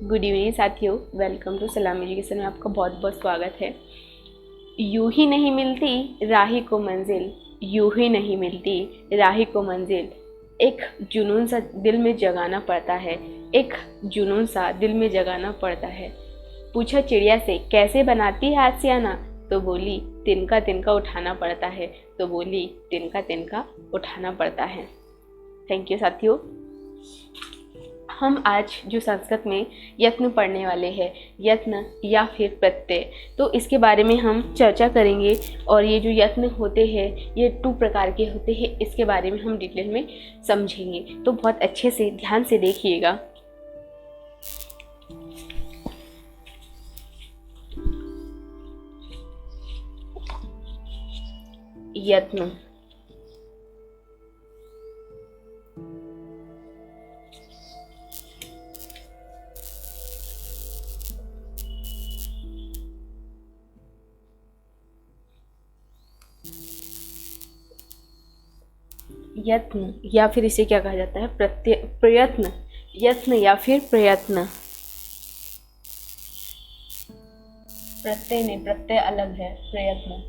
Good evening साथियों, welcome to सलाम education में आपका बहुत बहुत स्वागत है। यूं ही नहीं मिलती राही को मंजिल, यूं ही नहीं मिलती राही को मंजिल, एक जुनून सा दिल में जगाना पड़ता है, एक जुनून सा दिल में जगाना पड़ता है। पूछा चिड़िया से कैसे बनाती है आशियाना, तो बोली तिनका तिनका उठाना पड़ता है, तो बोली तिनका तिनका उठाना पड़ता है। थैंक यू साथियों। हम आज जो संस्कृत में यत्न पढ़ने वाले हैं, यत्न या फिर प्रत्यय, तो इसके बारे में हम चर्चा करेंगे। और ये जो यत्न होते हैं ये 2 प्रकार के होते हैं, इसके बारे में हम डिटेल में समझेंगे। तो बहुत अच्छे से ध्यान से देखिएगा। यत्न, यत्न या फिर इसे क्या कहा जाता है, प्रयत्न। यत्न या फिर प्रयत्न। प्रत्यय नहीं, प्रत्यय अलग है, प्रयत्न।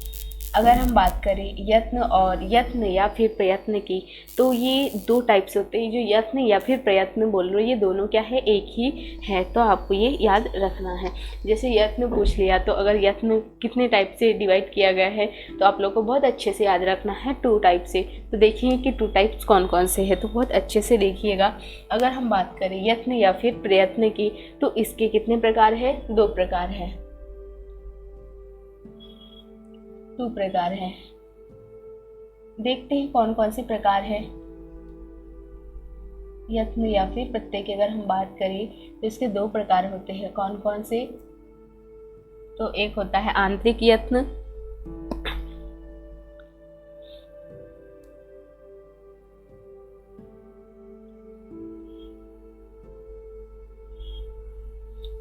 अगर हम बात करें यत्न और यत्न या फिर प्रयत्न की, तो ये 2 टाइप से होते हैं। जो यत्न या फिर प्रयत्न बोल रहे हो ये दोनों क्या है, एक ही है। तो आपको ये याद रखना है। जैसे यत्न पूछ लिया, तो अगर यत्न कितने टाइप से डिवाइड किया गया है तो आप लोग को बहुत अच्छे से याद रखना है, 2 टाइप से। तो देखिए कि 2 टाइप्स कौन कौन से हैं, तो बहुत अच्छे से देखिएगा। अगर हम बात करें यत्न या फिर प्रयत्न की, तो इसके कितने प्रकार है, 2 प्रकार है, 2 प्रकार हैं। देखते हैं कौन कौन से प्रकार है। यत्न या फिर प्रत्यय की अगर हम बात करें तो इसके 2 प्रकार होते हैं। कौन कौन से, तो एक होता है आंतरिक यत्न,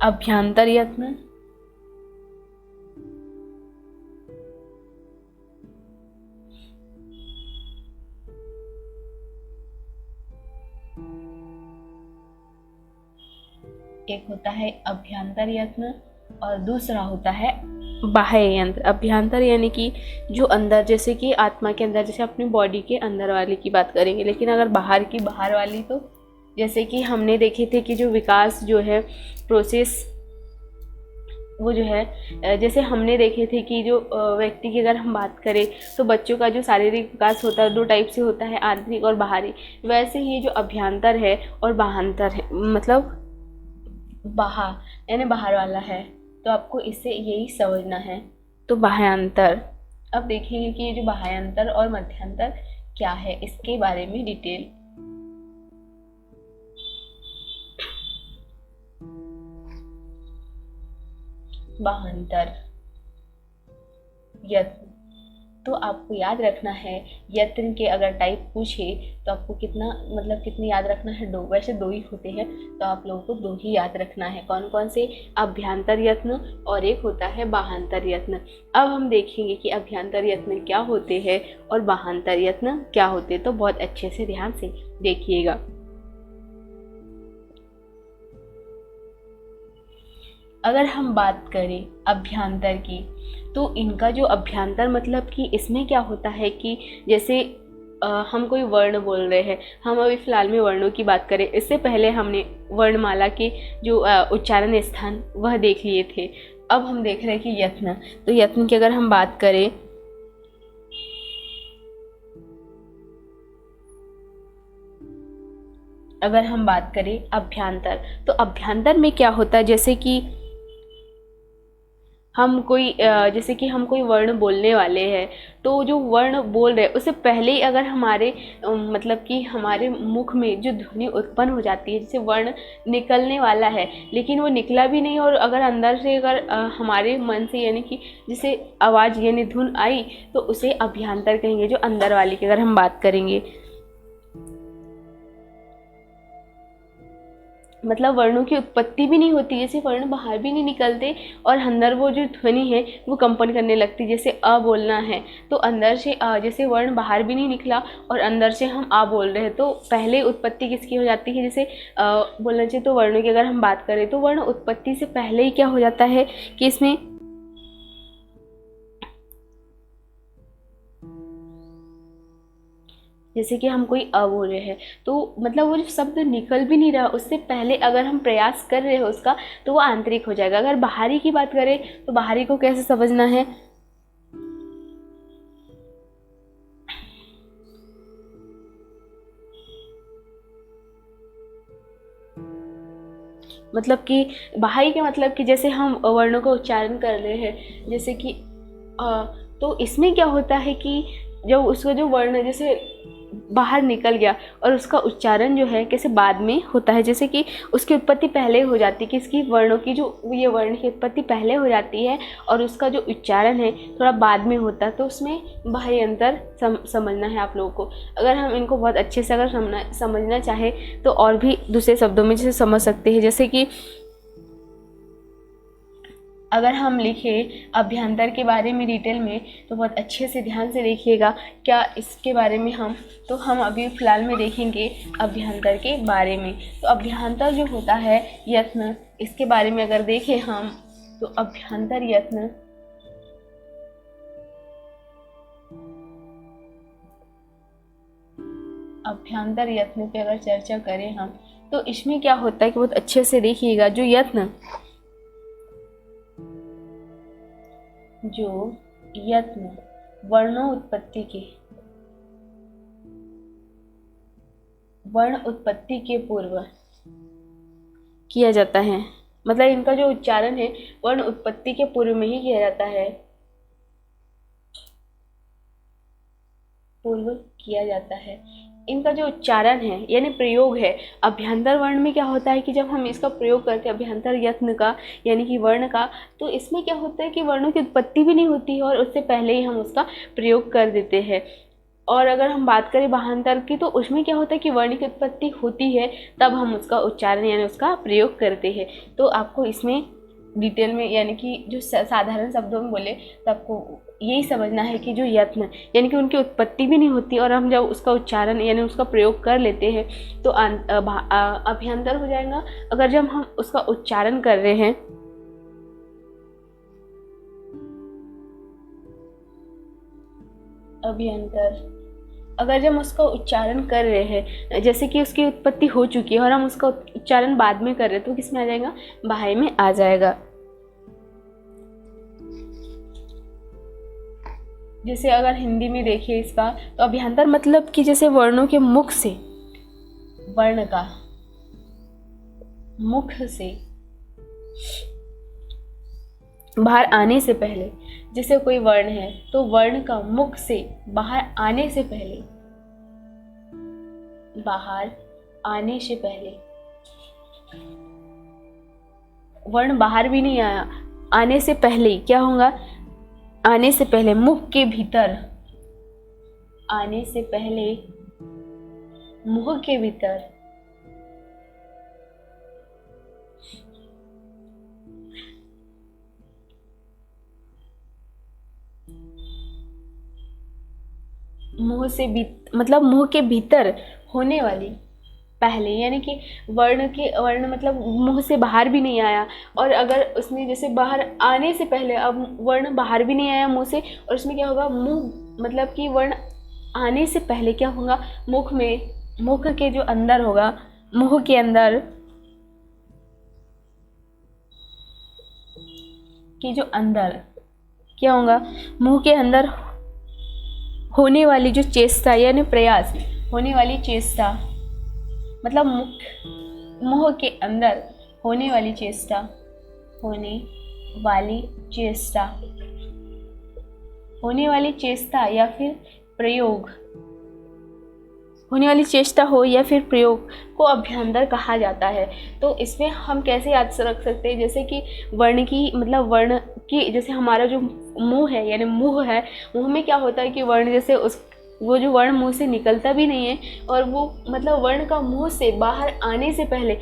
अभ्यंतर यत्न, एक होता है अभ्यंतर यत्न और दूसरा होता है बाह्य यंत्र। अभ्यंतर यानी कि जो अंदर, जैसे कि आत्मा के अंदर, जैसे अपनी बॉडी के अंदर वाले की बात करेंगे। लेकिन अगर बाहर की, बाहर वाली, तो जैसे कि हमने देखे थे कि जो विकास जो है, प्रोसेस, वो जो है, जैसे हमने देखे थे कि जो व्यक्ति की अगर हम बात करें तो बच्चों का जो शारीरिक विकास होता है 2 टाइप से होता है, आंतरिक और बाहरी। वैसे ही जो अभ्यंतर है और बाह्यंतर है, मतलब यानी बाहर वाला है, तो आपको इससे यही समझना है। तो बाह्यांतर, अब देखेंगे कि ये जो बाह्यांतर और मध्यांतर क्या है, इसके बारे में डिटेल। बाह्यांतर यत्न, तो आपको याद रखना है, यत्न के अगर टाइप पूछे तो आपको कितना, मतलब कितने याद रखना है, 2। वैसे 2 ही होते हैं, तो आप लोगों को 2 ही याद रखना है। कौन कौन से, अभ्यंतर यत्न और एक होता है बाह्यांतर यत्न। अब हम देखेंगे कि अभ्यंतर यत्न क्या होते हैं और बाह्यांतर यत्न क्या होते हैं। तो बहुत अच्छे से ध्यान से देखिएगा। अगर हम बात करें अभ्यंतर की, तो इनका जो अभ्यंतर, मतलब कि इसमें क्या होता है कि जैसे हम कोई वर्ण बोल रहे हैं, हम अभी फ़िलहाल में वर्णों की बात करें, इससे पहले हमने वर्णमाला के जो उच्चारण स्थान वह देख लिए थे। अब हम देख रहे हैं कि यत्न, तो यत्न की अगर हम बात करें, अगर हम बात करें अभ्यंतर, तो अभ्यंतर में क्या होता है, जैसे कि हम कोई जैसे कि हम कोई वर्ण बोलने वाले हैं, तो जो वर्ण बोल रहे हैं उससे पहले ही अगर हमारे मतलब कि हमारे मुख में जो ध्वनि उत्पन्न हो जाती है, जैसे वर्ण निकलने वाला है लेकिन वो निकला भी नहीं, और अगर अंदर से अगर हमारे मन से, यानी कि जिसे आवाज़ यानी धुन आई, तो उसे अभ्यंतर कहेंगे। जो अंदर वाली की अगर हम बात करेंगे, मतलब वर्णों की उत्पत्ति भी नहीं होती, जैसे वर्ण बाहर भी नहीं निकलते और अंदर वो जो ध्वनि है वो कंपन करने लगती। जैसे अ बोलना है तो अंदर से अ, जैसे वर्ण बाहर भी नहीं निकला और अंदर से हम आ बोल रहे हैं, तो पहले उत्पत्ति किसकी हो जाती है? जैसे बोलना चाहिए तो वर्णों की अगर हम बात करें तो वर्ण उत्पत्ति से पहले ही क्या हो जाता है कि इसमें जैसे कि हम कोई अ बोल रहे हैं तो मतलब वो जो शब्द निकल भी नहीं रहा, उससे पहले अगर हम प्रयास कर रहे हैं उसका तो वो आंतरिक हो जाएगा। अगर बाहरी की बात करें तो बाहरी को कैसे समझना है? मतलब कि बाहरी के मतलब कि जैसे हम वर्णों का उच्चारण कर रहे हैं, जैसे कि अ, तो इसमें क्या होता है कि जब उसका जो वर्ण जैसे बाहर निकल गया और उसका उच्चारण जो है कैसे बाद में होता है, जैसे कि उसकी उत्पत्ति पहले हो जाती है, किसकी? वर्णों की जो ये वर्ण की उत्पत्ति पहले हो जाती है और उसका जो उच्चारण है थोड़ा बाद में होता है, तो उसमें बाह्य अंतर समझना है आप लोगों को। अगर हम इनको बहुत अच्छे से अगर समझना चाहे तो और भी दूसरे शब्दों में जैसे समझ सकते हैं, जैसे कि अगर हम लिखें अभ्यंतर के बारे में डिटेल में तो बहुत अच्छे से ध्यान से देखिएगा क्या इसके बारे में तो हम अभी फ़िलहाल में देखेंगे अभ्यंतर के बारे में। तो अभ्यंतर जो होता है यत्न, इसके बारे में अगर देखें हम तो अभ्यंतर यत्न पे अगर चर्चा करें हम तो इसमें क्या होता है कि बहुत अच्छे से देखिएगा जो यत्न वर्ण उत्पत्ति के पूर्व किया जाता है, मतलब इनका जो उच्चारण है वर्ण उत्पत्ति के पूर्व में ही किया जाता है, इनका जो उच्चारण है यानी प्रयोग है। अभ्यंतर वर्ण में क्या होता है कि जब हम इसका प्रयोग करते हैं अभ्यंतर यत्न का यानी कि वर्ण का, तो इसमें क्या होता है कि वर्णों की उत्पत्ति भी नहीं होती है और उससे पहले ही हम उसका प्रयोग कर देते हैं। और अगर हम बात करें भाषांतर की तो उसमें क्या होता है कि वर्ण की उत्पत्ति होती है तब हम उसका उच्चारण यानी उसका प्रयोग करते हैं। तो आपको इसमें डिटेल में यानी कि जो साधारण शब्दों में बोले तो आपको यही समझना है कि जो यत्न यानी कि उनकी उत्पत्ति भी नहीं होती और हम जब उसका उच्चारण यानी उसका प्रयोग कर लेते हैं तो अभ्यंतर हो जाएगा। अगर जब हम उसका उच्चारण कर रहे हैं अगर जब उसका उच्चारण कर रहे हैं जैसे कि उसकी उत्पत्ति हो चुकी है और हम उसका उच्चारण बाद में कर रहे हैं तो किस में आ जाएगा? बाह्य में आ जाएगा। जैसे अगर हिंदी में देखिए इसका तो अभ्यंतर मतलब कि जैसे वर्णों के मुख से बाहर आने से पहले, जैसे कोई वर्ण है तो वर्ण का मुख से बाहर आने से पहले वर्ण बाहर भी नहीं आया, आने से पहले क्या होगा? आने से पहले मुख के भीतर मतलब मुंह के भीतर होने वाली पहले यानी कि वर्ण मतलब मुंह से बाहर भी नहीं आया और अगर उसने जैसे बाहर आने से पहले अब वर्ण बाहर भी नहीं आया मुंह से और उसमें क्या होगा? मुंह मतलब कि वर्ण आने से पहले क्या होगा? मुख के जो अंदर होगा, मुंह के अंदर क्या होगा? मुंह के अंदर होने वाली जो चेष्टा यानी प्रयास होने वाली चेष्टा मतलब मुंह के अंदर होने वाली चेष्टा या फिर प्रयोग होने वाली चेष्टा हो या फिर प्रयोग को अभ्यंतर कहा जाता है। तो इसमें हम कैसे याद रख सकते हैं? जैसे कि वर्ण की जैसे हमारा जो मुंह है यानी मुंह है, मुंह में क्या होता है कि वर्ण जैसे वो जो वर्ण मुंह से निकलता भी नहीं है, और वो मतलब वर्ण का मुंह से बाहर आने से पहले,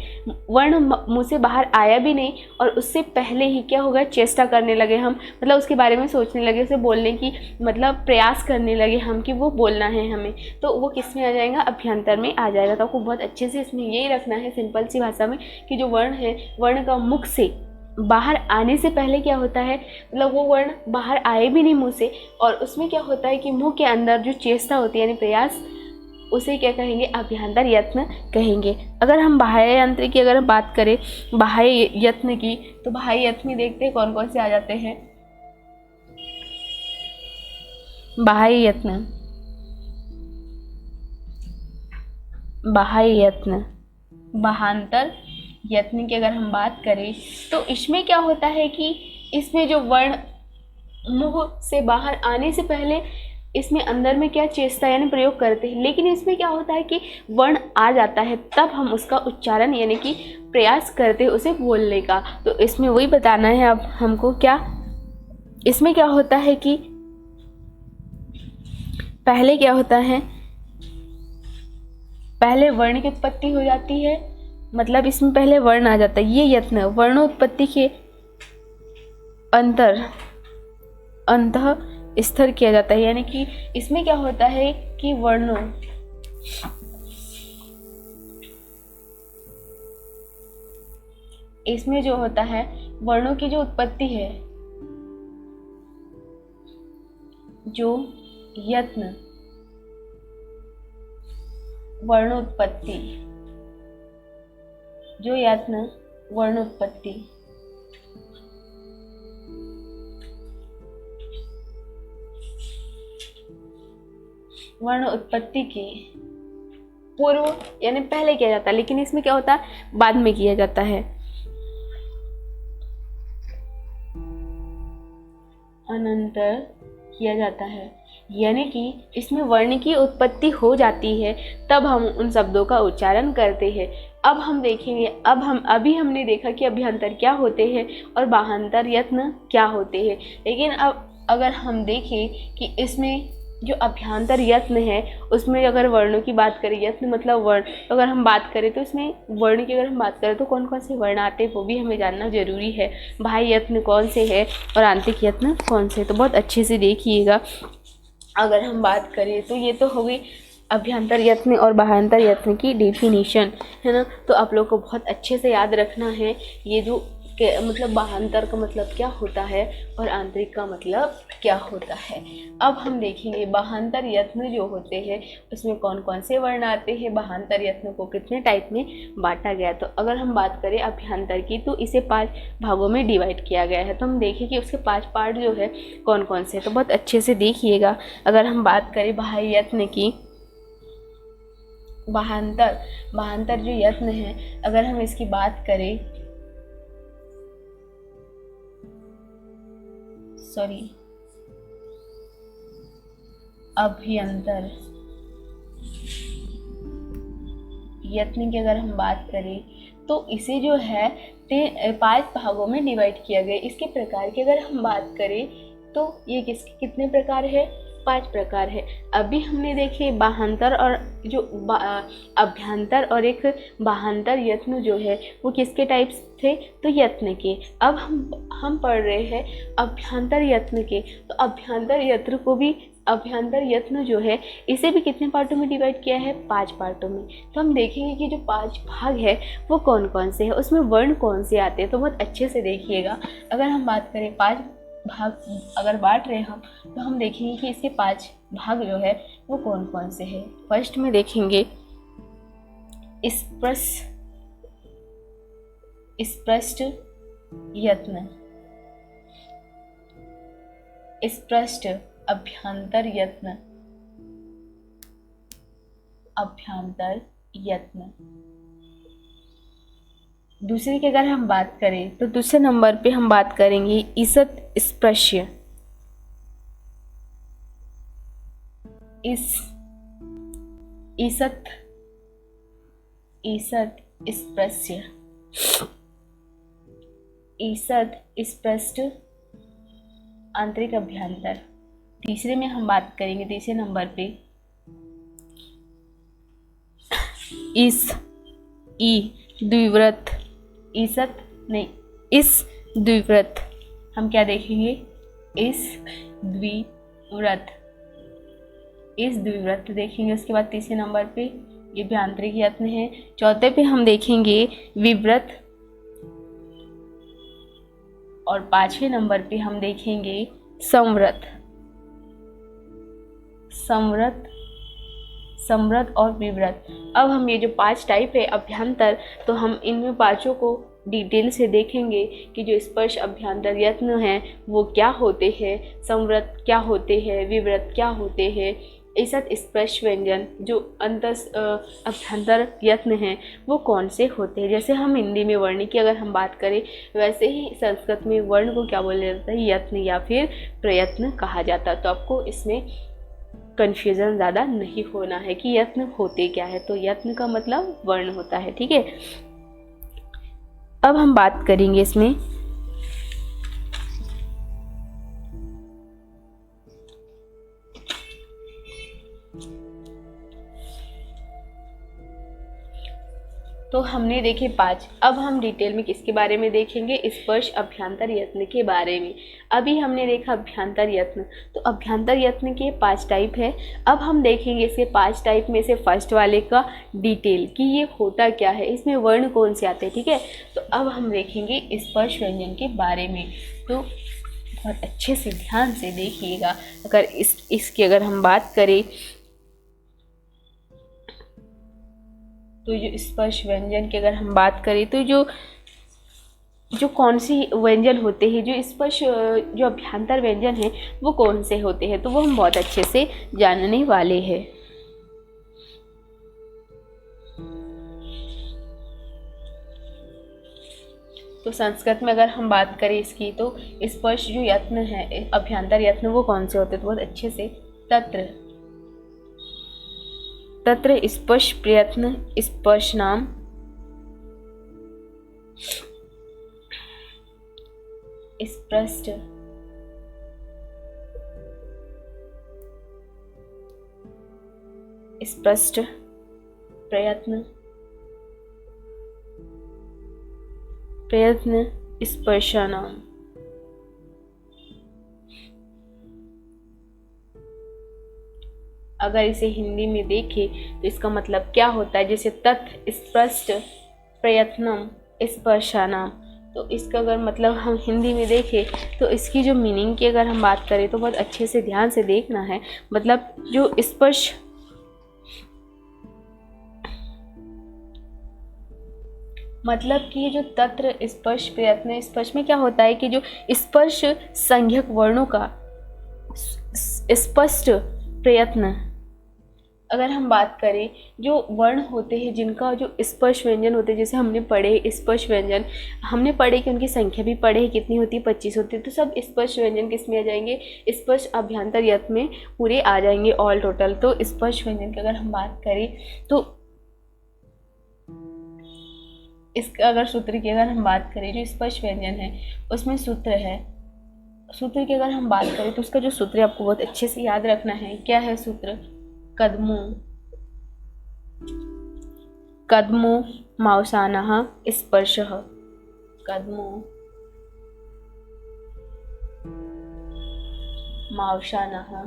वर्ण मुंह से बाहर आया भी नहीं और उससे पहले ही क्या होगा, चेष्टा करने लगे हम, मतलब उसके बारे में सोचने लगे, उसे बोलने की मतलब प्रयास करने लगे हम कि वो बोलना है हमें, तो वो किस में आ जाएगा, अभ्यंतर में आ जाएगा। तो आपको बहुत अच्छे से इसमें यही रखना है सिंपल सी भाषा में कि जो वर्ण है, वर्ण का मुख से बाहर आने से पहले क्या होता है, मतलब वो वर्ण बाहर आए भी नहीं मुंह से, और उसमें क्या होता है कि मुंह के अंदर जो चेष्टा होती है यानी प्रयास, उसे क्या कहेंगे, अभ्यंतर यत्न कहेंगे। अगर हम बाह्य यंत्र की अगर हम बात करें, बाह्य यत्न की, तो बाह्य यत्न देखते हैं कौन कौन से आ जाते हैं। बाह्य यत्न, बाह्य यत्न, बाहांतर यत्न की अगर हम बात करें तो इसमें क्या होता है कि इसमें जो वर्ण मुंह से बाहर आने से पहले इसमें अंदर में क्या चेष्टा यानी प्रयोग करते हैं, लेकिन इसमें क्या होता है कि वर्ण आ जाता है तब हम उसका उच्चारण यानी कि प्रयास करते हैं उसे बोलने का। तो इसमें वही बताना है अब हमको, क्या इसमें क्या होता है कि पहले क्या होता है, पहले वर्ण की उत्पत्ति हो जाती है, मतलब इसमें पहले वर्ण आ जाता है। ये यत्न वर्णोत्पत्ति के अंतः स्थिर किया जाता है, यानी कि इसमें क्या होता है कि वर्णों, इसमें जो होता है वर्णों की जो उत्पत्ति है, जो यत्न वर्णोत्पत्ति, जो यत्न वर्णोत्पत्ति, वर्ण उत्पत्ति के पूर्व यानी पहले किया जाता है, लेकिन इसमें क्या होता है बाद में किया जाता है। अनंतर किया जाता है, यानी कि इसमें वर्ण की उत्पत्ति हो जाती है तब हम उन शब्दों का उच्चारण करते हैं। अब हम देखेंगे, अभी हमने देखा कि अभ्यंतर क्या होते हैं और बाहांतर यत्न क्या होते हैं, लेकिन अब अगर हम देखें कि इसमें जो अभ्यंतर यत्न है उसमें अगर वर्णों की बात करें, यत्न मतलब वर्ण, तो अगर हम बात करें तो इसमें वर्ण की अगर हम बात करें तो कौन कौन से वर्ण आते हैं वो भी हमें जानना जरूरी है। बाह्य यत्न कौन से है और आंतरिक यत्न कौन से, तो बहुत अच्छे से देखिएगा। अगर हम बात करें तो ये तो हो गई अभ्यंतर यत्न और बाह्यंतर यत्न की डेफिनेशन, है ना। तो आप लोग को बहुत अच्छे से याद रखना है ये जो मतलब बाह्यंतर का मतलब क्या होता है और आंतरिक का मतलब क्या होता है। अब हम देखेंगे बाह्यंतर यत्न जो होते हैं उसमें कौन कौन से वर्ण आते हैं, बाह्यंतर यत्न को कितने टाइप में बांटा गया। तो अगर हम बात करें अभ्यंतर की तो इसे 5 भागों में डिवाइड किया गया है। तो हम देखें कि उसके 5 पार्ट जो है कौन कौन से, तो बहुत अच्छे से देखिएगा। अगर हम बात करें बाह्य यत्न की, बाह्यंतर जो यत्न है अगर हम इसकी बात करें, अभ्यंतर यत्न की अगर हम बात करें तो इसे जो है 5 भागों में डिवाइड किया गया। इसके प्रकार की अगर हम बात करें तो ये कितने प्रकार है, 5 प्रकार है। अभी हमने देखे बाह्यंतर और जो अभ्यंतर और एक बाह्यंतर यत्न जो है वो किसके टाइप्स थे, तो यत्न के। अब हम पढ़ रहे हैं अभ्यंतर यत्न के, तो अभ्यंतर यत्न को भी, अभ्यंतर यत्न जो है इसे भी कितने पार्टों में डिवाइड किया है, 5 पार्टों में। तो हम देखेंगे कि जो 5 भाग है वो कौन कौन से हैं, उसमें वर्ण कौन से आते हैं, तो बहुत अच्छे से देखिएगा। अगर हम बात करें 5 भाग अगर बांट रहे हम तो हम देखेंगे कि इसके 5 भाग जो है वो कौन कौन से हैं। फर्स्ट में देखेंगे स्पष्ट यत्न, स्पष्ट अभ्यंतर यत्न, अभ्यंतर यत्न। दूसरे की अगर हम बात करें तो दूसरे नंबर पे हम बात करेंगे ईषत् स्पृश्य, ईषत् स्पृश्य, ईषत् स्पष्ट आंतरिक अभ्यंतर। तीसरे में हम बात करेंगे, तीसरे नंबर पे इस, ई द्विव्रत, ईसत नहीं, इस द्विव्रत। हम क्या देखेंगे? इस द्विव्रत, इस द्विव्रत देखेंगे। उसके बाद तीसरे नंबर पे ये भी आंतरिक यत्न है। चौथे पे हम देखेंगे विव्रत, और पांचवें नंबर पे हम देखेंगे संव्रत। संव्रत, संव्रत और विव्रत। अब हम ये जो 5 टाइप है अभ्यंतर, तो हम इनमें पांचों को डिटेल से देखेंगे कि जो स्पर्श अभ्यंतर यत्न हैं वो क्या होते हैं, संव्रत क्या होते हैं, विव्रत क्या होते हैं, ईसत स्पर्श व्यंजन जो अभ्यंतर यत्न हैं वो कौन से होते हैं। जैसे हम हिंदी में वर्ण की अगर हम बात करें, वैसे ही संस्कृत में वर्ण को क्या बोला जाता है? यत्न या फिर प्रयत्न कहा जाता है। तो आपको इसमें कन्फ्यूज़न ज़्यादा नहीं होना है कि यत्न होते क्या है। तो यत्न का मतलब वर्ण होता है, ठीक है। अब हम बात करेंगे इसमें तो हमने देखे 5। अब हम डिटेल में किसके बारे में देखेंगे? स्पर्श अभ्यंतर यत्न के बारे में। अभी हमने देखा अभ्यंतर यत्न, तो अभ्यंतर यत्न के 5 टाइप है। अब हम देखेंगे इसके 5 टाइप में से फर्स्ट वाले का डिटेल कि ये होता क्या है, इसमें वर्ण कौन से आते हैं, ठीक है। तो अब हम देखेंगे स्पर्श व्यंजन के बारे में। तो बहुत अच्छे से ध्यान से देखिएगा। अगर इसकी अगर हम बात करें तो जो स्पर्श व्यंजन की अगर हम बात करें तो जो कौन सी व्यंजन होते हैं, जो स्पर्श जो अभ्यंतर व्यंजन है वो कौन से होते हैं, तो वो हम बहुत अच्छे से जानने वाले हैं। तो संस्कृत में अगर हम बात करें इसकी, तो स्पर्श जो यत्न है अभ्यंतर यत्न वो कौन से होते हैं, तो बहुत अच्छे से तत्र, तत्र स्पर्श प्रयत्न स्पर्श नाम, स्पष्ट, स्पष्ट प्रयत्न, प्रयत्न स्पर्शानाम। अगर इसे हिंदी में देखें तो इसका मतलब क्या होता है? जैसे तत् स्पष्ट प्रयत्नम स्पर्शानाम, तो इसका अगर मतलब हम हिंदी में देखें तो इसकी जो मीनिंग की अगर हम बात करें तो बहुत अच्छे से ध्यान से देखना है। मतलब जो स्पर्श, मतलब कि जो तत्र स्पर्श प्रयत्न, स्पर्श में क्या होता है कि जो स्पर्श संज्ञक वर्णों का स्पष्ट प्रयत्न, अगर हम बात करें जो वर्ण होते हैं जिनका जो स्पर्श व्यंजन होते हैं, जैसे हमने पढ़े स्पर्श व्यंजन, हमने पढ़े कि उनकी संख्या भी पढ़े कितनी होती है, 25 होती है। तो सब स्पर्श व्यंजन किस में आ जाएंगे? स्पर्श अभ्यंतर यत्न में पूरे आ जाएंगे ऑल टोटल। तो स्पर्श व्यंजन की अगर हम बात करें तो इसका अगर सूत्र की अगर हम बात करें, जो स्पर्श व्यंजन है उसमें सूत्र है। सूत्र की अगर हम बात करें तो उसका जो सूत्र है आपको बहुत अच्छे से याद रखना है। क्या है सूत्र? कदमो, कदमो मांसानः स्पर्शः, कदमो मांसानः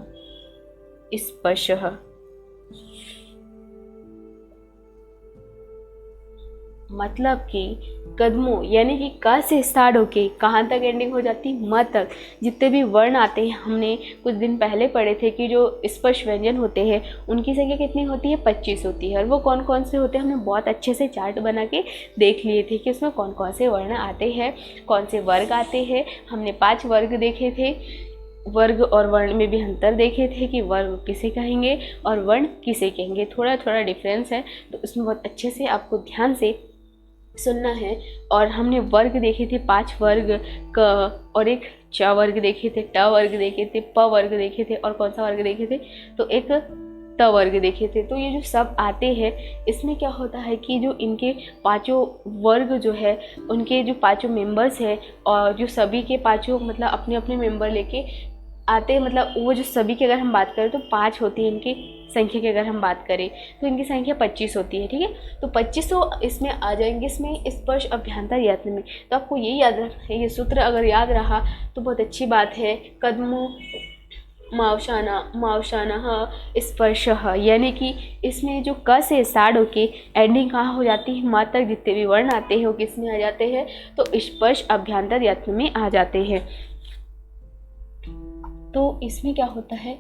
स्पर्शः। मतलब कि कदमों यानी कि क से स्टार्ट होके कहाँ तक एंडिंग हो जाती? म तक। जितने भी वर्ण आते हैं, हमने कुछ दिन पहले पढ़े थे कि जो स्पर्श व्यंजन होते हैं उनकी संख्या कितनी होती है? 25 होती है। और वो कौन कौन से होते हैं हमने बहुत अच्छे से चार्ट बना के देख लिए थे कि उसमें कौन कौन से वर्ण आते हैं, कौन से वर्ग आते हैं। हमने 5 वर्ग देखे थे। वर्ग और वर्ण में भी अंतर देखे थे कि वर्ग किसे कहेंगे और वर्ण किसे कहेंगे, थोड़ा थोड़ा डिफरेंस है। तो उसमें बहुत अच्छे से आपको ध्यान से सुनना है। और हमने वर्ग देखे थे 5 वर्ग, क और एक च वर्ग देखे थे, ट वर्ग देखे थे, प वर्ग देखे थे और कौन सा वर्ग देखे थे? तो एक त वर्ग देखे थे। तो ये जो सब आते हैं इसमें क्या होता है कि जो इनके 5 वर्ग जो है उनके जो 5 मेंबर्स हैं और जो सभी के 5 मतलब अपने अपने मेंबर लेके आते, मतलब वो जो सभी की अगर हम बात करें तो 5 होती है इनकी संख्या की। अगर हम बात करें तो इनकी संख्या 25 होती है, ठीक है। तो 2500 इसमें आ जाएंगे, इसमें स्पर्श अभ्यंतर यत्न में। तो आपको यही याद रखना है, ये सूत्र अगर याद रहा तो बहुत अच्छी बात है। कद्मो मावशाना स्पर्श, यानी कि इसमें जो क से स्टार्ट होके एंडिंग कहाँ हो जाती है, माँ तक जितने भी वर्ण आते हैं वो किस में आ जाते हैं, तो स्पर्श अभ्यंतर यत्न में आ जाते हैं। तो इसमें क्या होता है,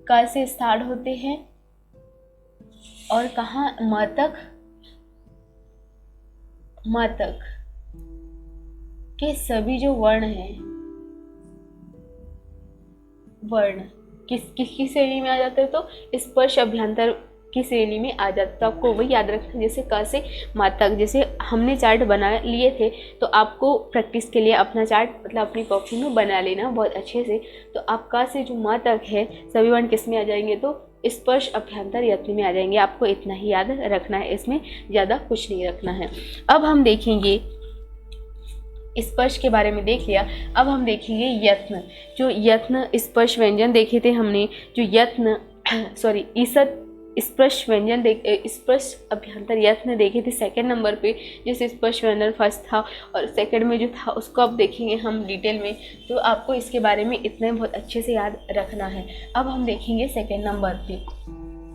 क से स्टार्ट होते हैं और कहाँ, माँ तक के सभी जो वर्ण हैं, वर्ण किसकी श्रेणी में आ जाते हैं, तो स्पर्श अभ्यंतर की श्रेणी में आ जाता है। तो आपको वही याद रखना है, जैसे क से माँ तक, जैसे हमने चार्ट बना लिए थे, तो आपको प्रैक्टिस के लिए अपना चार्ट मतलब अपनी कॉपी में बना लेना बहुत अच्छे से। तो आप क से जो माँ तक है सभी वर्ण किस में आ जाएंगे, तो स्पर्श अभ्यंतर यत्न में आ जाएंगे। आपको इतना ही याद रखना है, इसमें ज़्यादा कुछ नहीं रखना है। अब हम देखेंगे, स्पर्श के बारे में देख लिया, अब हम देखेंगे यत्न। जो यत्न स्पर्श व्यंजन देखे थे हमने, जो यत्न ईसत स्पर्श व्यंजन स्पर्श अभ्यंतर यत्न देखे थे सेकंड नंबर पे, जैसे स्पर्श व्यंजन फर्स्ट था और सेकंड में जो था उसको अब देखेंगे हम डिटेल में। तो आपको इसके बारे में इतने बहुत अच्छे से याद रखना है। अब हम देखेंगे सेकंड नंबर पे,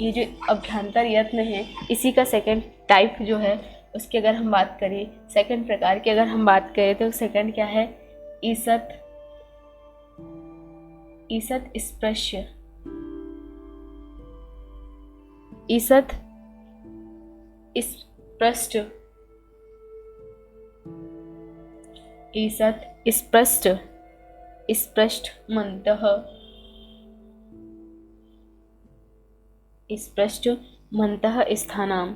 ये जो अभ्यंतर यत्न है इसी का सेकंड टाइप जो है उसकी अगर हम बात करें, सेकंड प्रकार की अगर हम बात करें तो सेकंड क्या है, ईसत स्पर्श, ईसत स्पष्ट, ईसत स्पष्ट मंतः स्थानाम।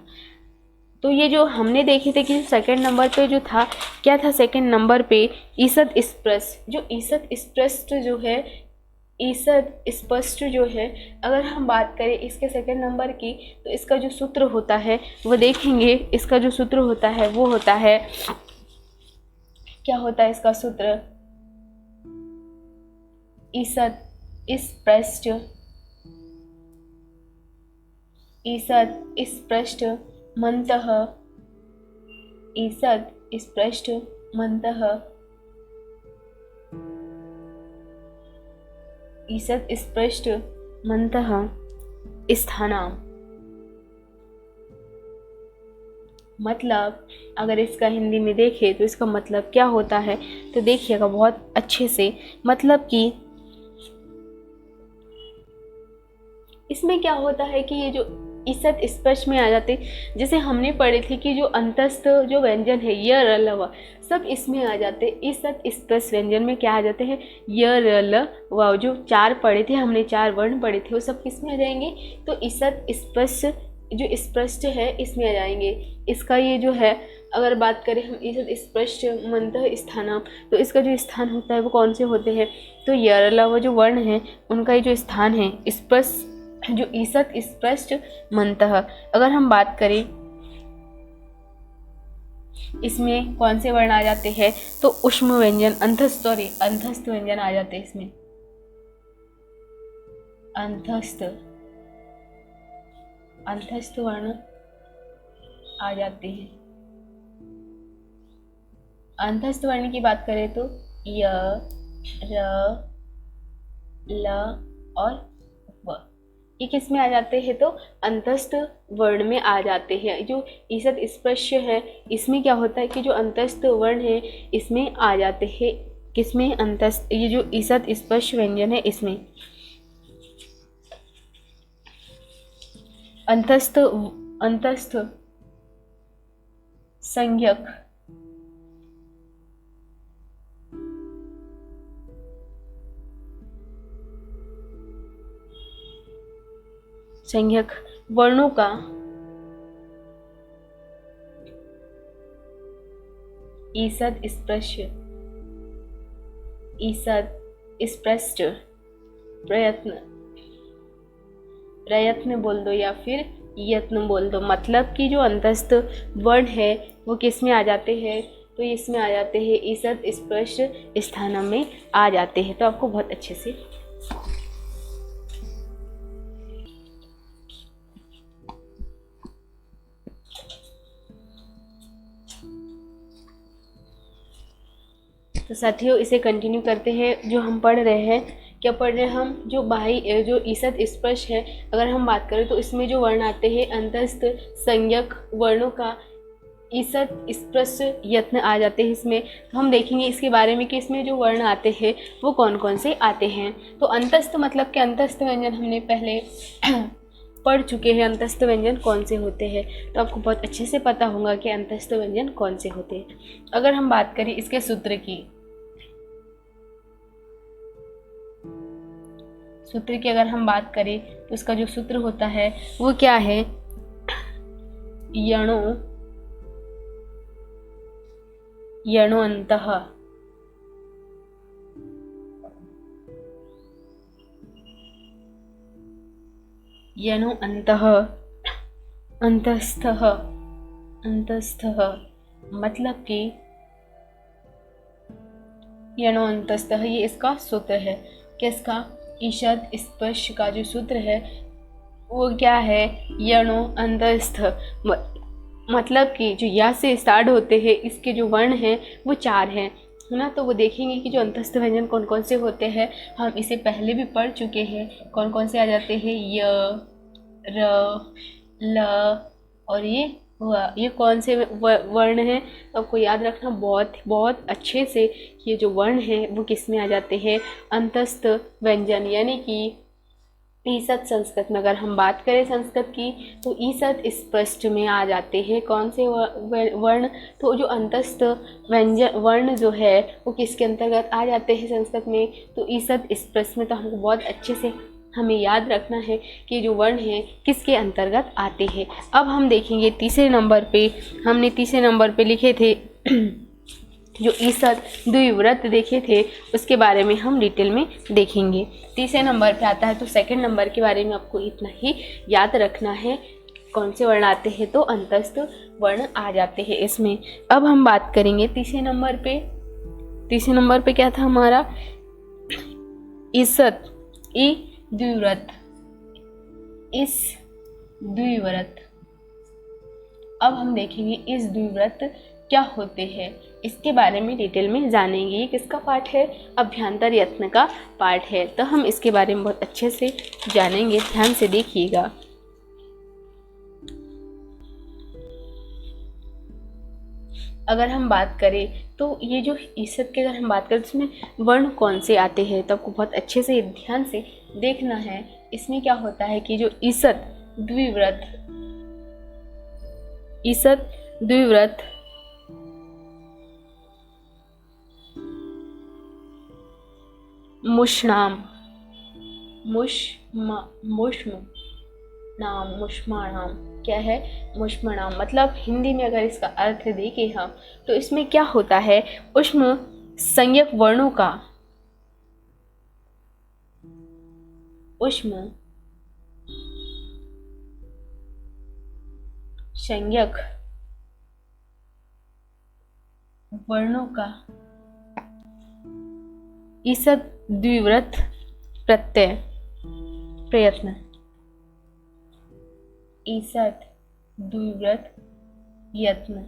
तो ये जो हमने देखे थे कि सेकंड नंबर पे जो था क्या था, सेकंड नंबर पे ईसत स्पष्ट, जो ईसत स्पष्ट जो है, ईसत स्पष्ट जो है, अगर हम बात करें इसके सेकंड नंबर की, तो इसका जो सूत्र होता है वो देखेंगे। इसका जो सूत्र होता है वो होता है, क्या होता है इसका सूत्र, ईसत स्पष्ट, ईसत स्पष्ट मंतः, ईसत स्पष्ट मंतः, ईसत स्पष्ट मंतः स्थानाम। मतलब अगर इसका हिंदी में देखें तो इसका मतलब क्या होता है, तो देखिएगा बहुत अच्छे से। मतलब कि इसमें क्या होता है कि ये जो ईसत स्पर्श में आ जाते, जैसे हमने पढ़े थे कि जो अंतस्थ जो व्यंजन है य र ल व सब इसमें आ जाते। ईसत स्पर्श व्यंजन में क्या आ जाते हैं, य र ल व, जो 4 पढ़े थे हमने, 4 वर्ण पढ़े थे, वो सब किस में आ जाएंगे, तो ईसत स्पर्श जो स्पष्ट है इसमें आ जाएंगे। इसका ये जो है अगर बात करें हम ईसत स्पष्ट मंतः स्थानम, तो इसका जो स्थान होता है वो कौन से होते हैं, तो य र ल व जो वर्ण है उनका ये जो स्थान है स्पर्श, जो ईसत स्पष्ट मंतः। अगर हम बात करें इसमें कौन से वर्ण आ जाते हैं, तो उष्म व्यंजन, अंतस्थ व्यंजन आ जाते हैं इसमें, अंतस्थ वर्ण आ जाते हैं। अंतस्थ वर्ण की बात करें तो य र ल और व, ये किस में आ जाते हैं, तो अंतस्थ वर्ण में आ जाते हैं। जो ईसत स्पर्श है इसमें क्या होता है कि जो अंतस्थ वर्ण है इसमें आ जाते हैं, किसमें, अंतस्थ, ये जो ईसत स्पर्श व्यंजन है इसमें अंतस्थ संज्ञक, वर्णों का ईसत स्पष्ट प्रयत्न बोल दो या फिर यत्न बोल दो। मतलब कि जो अंतस्थ वर्ण है वो किस में आ जाते हैं, तो इसमें आ जाते हैं ईसत स्पष्ट स्थान में आ जाते हैं। तो आपको बहुत अच्छे से तो साथियों इसे कंटिन्यू करते हैं। जो हम पढ़ रहे हैं, क्या पढ़ रहे हैं हम, जो बाही जो ईसत स्पर्श है, अगर हम बात करें तो इसमें जो वर्ण आते हैं अंतस्थ संज्ञक वर्णों का ईसत स्पर्श यत्न आ जाते हैं इसमें। तो हम देखेंगे इसके बारे में कि इसमें जो वर्ण आते हैं वो कौन कौन से आते हैं। तो अंतस्थ मतलब कि अंतस्थ व्यंजन हमने पहले पढ़ चुके हैं, अंतस्थ व्यंजन कौन से होते हैं, तो आपको बहुत अच्छे से पता होगा कि अंतस्थ व्यंजन कौन से होते हैं। अगर हम बात करें इसके सूत्र की, अगर हम बात करें तो इसका जो सूत्र होता है वो क्या है, यणो अंतः, यणो अंतः, अंतस्थः, मतलब कि यणो अंतस्थः, ये इसका सूत्र है। किसका, ईषद स्पर्श का जो सूत्र है वो क्या है, यणो अंतस्थ, मतलब कि जो या से स्टार्ट होते हैं इसके जो वर्ण हैं वो 4 हैं, है ना। तो वो देखेंगे कि जो अंतस्थ व्यंजन कौन कौन से होते हैं, हम इसे पहले भी पढ़ चुके हैं। कौन कौन से आ जाते हैं, य, र, ल और ये व। ये कौन से वर्ण हैं, तो आपको याद रखना बहुत बहुत अच्छे से। ये जो वर्ण हैं वो किस में आ जाते हैं, अंतस्थ व्यंजन, यानी कि ईसत संस्कृत में। अगर हम बात करें संस्कृत की तो ईसत स्पष्ट में आ जाते हैं कौन से वर्ण, तो जो अंतस्थ व्यंजन वर्ण जो है वो किसके अंतर्गत आ जाते हैं संस्कृत में, तो ईसत स्पष्ट में। तो हमको बहुत अच्छे से हमें याद रखना है कि जो वर्ण हैं किसके अंतर्गत आते हैं। अब हम देखेंगे तीसरे नंबर पे, हमने तीसरे नंबर पे लिखे थे जो ईसत द्विव्रत देखे थे, उसके बारे में हम डिटेल में देखेंगे। तीसरे नंबर पे आता है, तो सेकंड नंबर के बारे में आपको इतना ही याद रखना है, कौन से वर्ण आते हैं, तो अंतस्थ वर्ण आ जाते हैं इसमें। अब हम बात करेंगे तीसरे नंबर पे। तीसरे नंबर पे क्या था हमारा, ईसत ई द्विव्रत, इस द्विव्रत। अब हम देखेंगे इस द्विव्रत क्या होते हैं, इसके बारे में डिटेल में जानेंगे। ये किसका पाठ है, अभ्यंतर यत्न का पाठ है, तो हम इसके बारे में बहुत अच्छे से जानेंगे, ध्यान से देखिएगा। अगर हम बात करें तो ये जो ईसत की अगर हम बात करें तो इसमें वर्ण कौन से आते हैं, तो आपको बहुत अच्छे से ध्यान से देखना है। इसमें क्या होता है कि जो ईसत द्विव्रत, ईसत द्विव्रत मुष्णाम, मुष्माणाम क्या है, मुष्माणाम मतलब हिंदी में अगर इसका अर्थ देखें हम तो इसमें क्या होता है, उष्म संज्ञक वर्णों का, उष्म संज्ञक वर्णों का ईसत द्विव्रत प्रत्यय प्रयत्न, ईसत द्विव्रत यत्न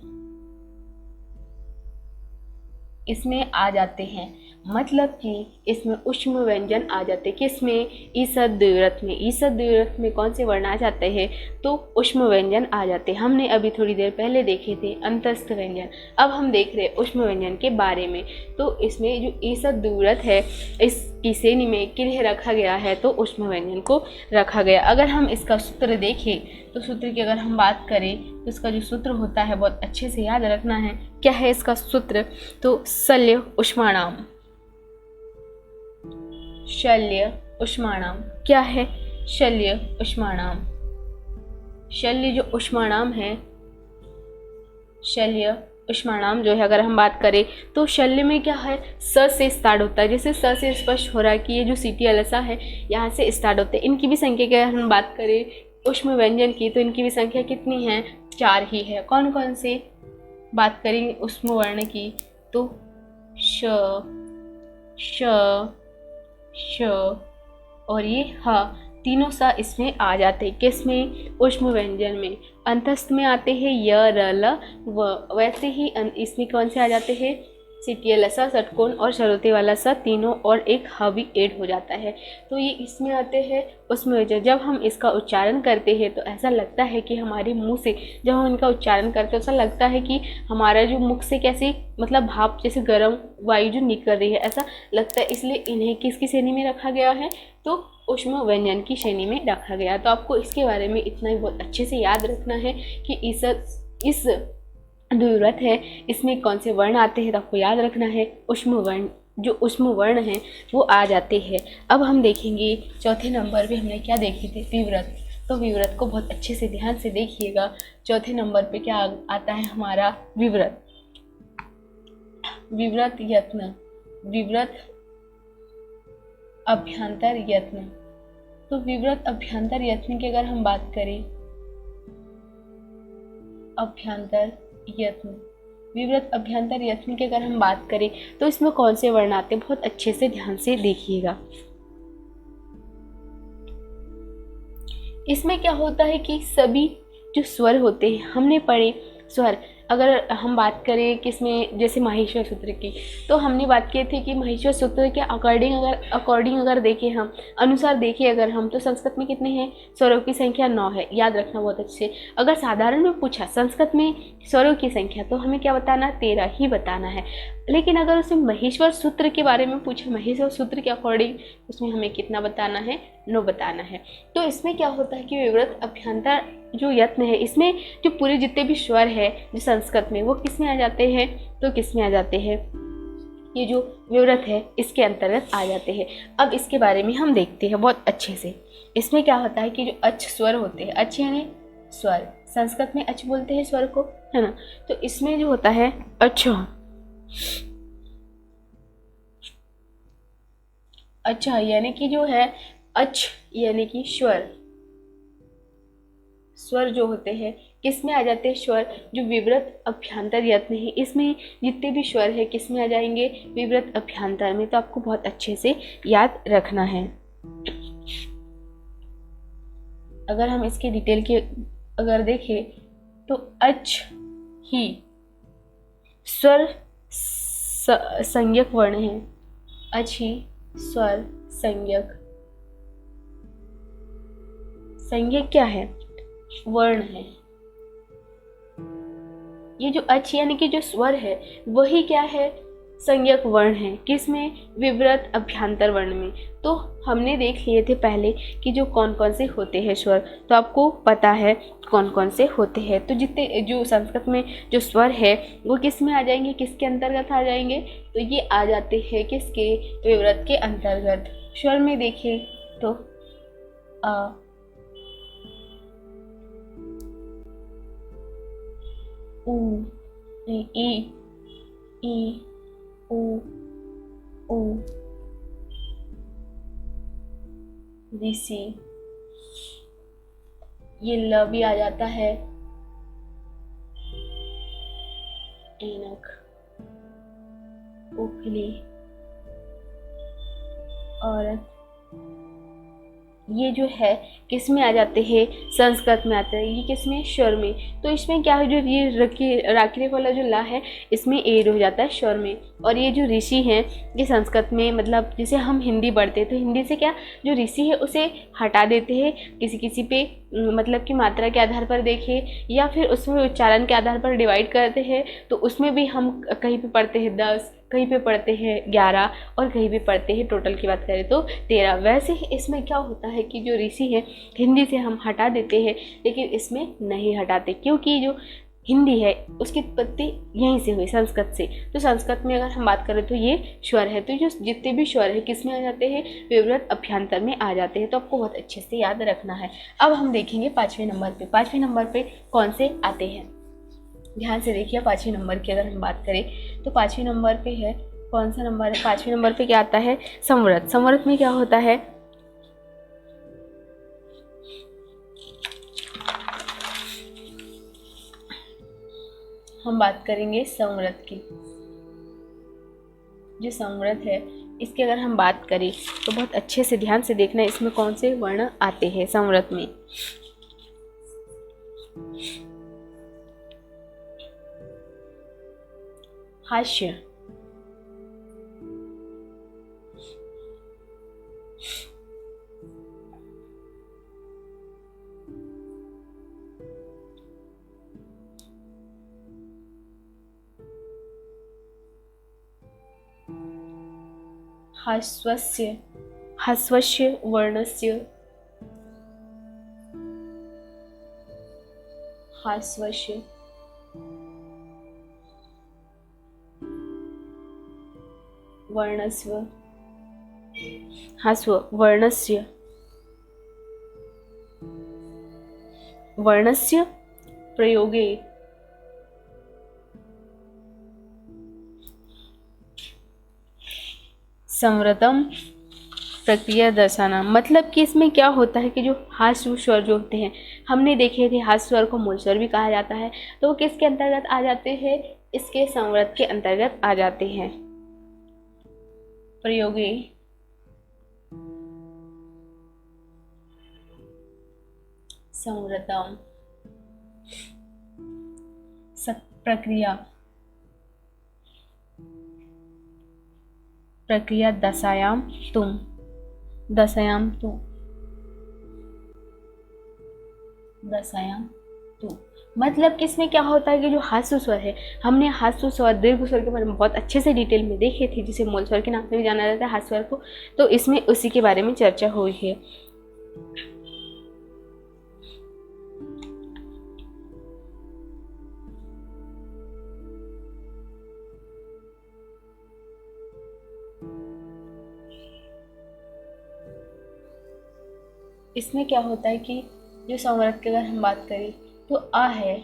इसमें आ जाते हैं। मतलब कि इसमें उष्म व्यंजन आ जाते हैं। किसमें, ईसत द्विव्रत में। ईसत द्विव्रत में कौन से वर्ण आ जाते हैं, तो उष्म व्यंजन आ जाते हैं। हमने अभी थोड़ी देर पहले देखे थे अंतस्थ व्यंजन, अब हम देख रहे हैं उष्म व्यंजन के बारे में। तो इसमें जो ईसत द्विव्रत है इसकी श्रेणी में किन्हें रखा गया है, तो उष्म व्यंजन को रखा गया। अगर हम इसका सूत्र देखें तो सूत्र की अगर हम बात करें तो इसका जो सूत्र होता है बहुत अच्छे से याद रखना है। क्या है इसका सूत्र, तो शल्य उष्माणाम, शल्य उष्माणाम क्या है, शल्य उष्माणाम। शल्य जो उष्माणाम है, शल्य उष्माणाम जो है अगर हम बात करें तो शल्य में क्या है, स से स्टार्ट होता है। जैसे स से स्पष्ट हो रहा है कि ये जो सीटी अलसा है यहाँ से स्टार्ट होते हैं। इनकी भी संख्या की अगर हम बात करें उष्म व्यंजन की तो इनकी भी संख्या कितनी है, 4 ही है। कौन कौन से बात करेंगे उष्म वर्ण की, तो श, श, श, और ये ह, तीनों सा इसमें आ जाते हैं। किस में? ऊष्म व्यंजन में। अंतस्थ में आते हैं य, र, ल, व। वैसे ही इसमें कौन से आ जाते हैं? सिटिया, लसा, षटकोण और शरोते वाला सा, तीनों और एक ह भी ऐड हो जाता है। तो ये इसमें आते हैं ऊष्म व्यंजन। जब हम इसका उच्चारण करते हैं तो ऐसा लगता है कि हमारे मुंह से, जब हम इनका उच्चारण करते हैं ऐसा लगता है कि हमारा जो मुख से कैसे मतलब भाप जैसे गर्म वायु जो निकल रही है, ऐसा लगता है। इसलिए इन्हें किसकी श्रेणी में रखा गया है? तो ऊष्म व्यंजन की श्रेणी में रखा गया। तो आपको इसके बारे में इतना ही बहुत अच्छे से याद रखना है कि इस द्विव्रत है, इसमें कौन से वर्ण आते हैं, तो आपको याद रखना है ऊष्म वर्ण। जो ऊष्म वर्ण हैं वो आ जाते हैं। अब हम देखेंगे चौथे नंबर पे हमने क्या देखे थे? विव्रत। तो विव्रत को बहुत अच्छे से ध्यान से देखिएगा। चौथे नंबर पे क्या आता है हमारा? विव्रत। विव्रत यत्न, विव्रत अभ्यंतर यत्न। तो विव्रत अभ्यंतर यत्न की अगर हम बात करें, अभ्यंतर यत्न, विव्रत अभ्यंतर यत्न की अगर हम बात करें तो इसमें कौन से वर्ण आते हैं? बहुत अच्छे से ध्यान से देखिएगा। इसमें क्या होता है कि सभी जो स्वर होते हैं, हमने पढ़े स्वर, अगर हम बात करें किसमें, जैसे माहेश्वर सूत्र की, तो हमने बात की थी कि माहेश्वर सूत्र के अकॉर्डिंग अगर देखें हम, अनुसार देखें अगर हम, तो संस्कृत में कितने हैं? स्वरों की संख्या 9 है। याद रखना बहुत अच्छे से। अगर साधारण में पूछा संस्कृत में स्वरों की संख्या, तो हमें क्या बताना? 13 ही बताना है। लेकिन अगर उसमें महेश्वर सूत्र के बारे में पूछा, महेश्वर सूत्र के अकॉर्डिंग, उसमें हमें कितना बताना है? 9 बताना है। तो इसमें क्या होता है कि विव्रत अभ्यंतर जो यत्न है, इसमें जो पूरे जितने भी स्वर है जो संस्कृत में, वो किस में आ जाते हैं? तो किस में आ जाते हैं? ये जो विव्रत है इसके अंतर्गत आ जाते हैं। अब इसके बारे में हम देखते हैं बहुत अच्छे से। इसमें क्या होता है कि जो अच्छ स्वर होते हैं, अच्छ यानी स्वर, संस्कृत में अच्छ बोलते हैं स्वर को, है ना। तो इसमें जो होता है अच्छा यानी कि जो है अच्छ यानी कि स्वर, स्वर जो होते हैं किस में आ जाते हैं? स्वर। जो विव्रत अभ्यंतर यत्न है, इसमें जितने भी स्वर है किस में आ जाएंगे? विव्रत अभ्यंतर में। तो आपको बहुत अच्छे से याद रखना है। अगर हम इसके डिटेल के अगर देखें तो अच्छ ही स्वर संज्ञक वर्ण है। अच्छ ही स्वर संज्ञक, संज्ञक क्या है? वर्ण है। ये जो अच्छ यानी कि जो स्वर है वही क्या है? संज्ञक वर्ण है। किसमें? विव्रत अभ्यंतर वर्ण में। तो हमने देख लिए थे पहले कि जो कौन कौन से होते हैं स्वर, तो आपको पता है कौन कौन से होते हैं। तो जितने जो संस्कृत में जो स्वर है वो किस में आ जाएंगे? किसके अंतर्गत आ जाएंगे? तो ये आ जाते हैं किसके? विव्रत के अंतर्गत। स्वर में देखें तो अ, उ, ई, उ, ऊ, ऋषि, ये ल भी आ जाता है, ऐनक, उखली, औरत, ये जो है किस में आ जाते हैं? संस्कृत में आते हैं। ये किस में? स्वर में। तो इसमें क्या है, जो ये राकिरे वाला जो ला है इसमें एड हो जाता है स्वर में। और ये जो ऋषि हैं ये संस्कृत में, मतलब जैसे हम हिंदी पढ़ते हैं तो हिंदी से क्या जो ऋषि है उसे हटा देते हैं किसी किसी पे, मतलब कि मात्रा के आधार पर देखें या फिर उसमें उच्चारण के आधार पर डिवाइड करते हैं। तो उसमें भी हम कहीं पे पढ़ते हैं 10, कहीं पे पढ़ते हैं 11 और कहीं पे पढ़ते हैं, टोटल की बात करें तो 13। वैसे ही इसमें क्या होता है कि जो ऋषि है हिंदी से हम हटा देते हैं, लेकिन इसमें नहीं हटाते क्योंकि जो हिंदी है उसकी उत्पत्ति यहीं से हुई, संस्कृत से। तो संस्कृत में अगर हम बात करें तो ये स्वर है। तो जो जितने भी स्वर है किस में आ जाते हैं? विव्रत अभ्यंतर में आ जाते हैं। तो आपको बहुत अच्छे से याद रखना है। अब हम देखेंगे 5वें नंबर पे। 5वें नंबर पे कौन से आते हैं? ध्यान से देखिए। 5वें नंबर की अगर हम बात करें तो 5वें नंबर पे है, कौन सा नंबर है? 5वें नंबर पे क्या आता है? संवृत। संवृत में क्या होता है? हम बात करेंगे संवृत की। जो संवृत है इसकी अगर हम बात करें तो बहुत अच्छे से ध्यान से देखना इसमें कौन से वर्ण आते हैं संवृत में। हास्य, हास्वस्य, हास्वस्य वर्णस्य, हास्वस्य वर्णस्व, हास्व वर्णस्य, वर्णस्य प्रयोगे संवृतम प्रक्रिया दर्शाना। मतलब कि इसमें क्या होता है कि जो हास्य स्वर जो होते हैं, हमने देखे थे हास्य स्वर को मूल स्वर भी कहा जाता है, तो वो किसके अंतर्गत आ जाते हैं, इसके संवृत के अंतर्गत आ जाते हैं। प्रयोगे संवृतम प्रक्रिया, प्रक्रिया दशायाम तुम, दशायाम तुम, दशायाम तुम। मतलब कि इसमें क्या होता है कि जो हास्य स्वर है, हमने हास्य स्वर दीर्घ स्वर के बारे में बहुत अच्छे से डिटेल में देखे थे, जिसे मूल स्वर के नाम से भी जाना जाता है हास्य स्वर को, तो इसमें उसी के बारे में चर्चा हुई है। इसमें क्या होता है कि जो संवृत की अगर हम बात करें तो आ है,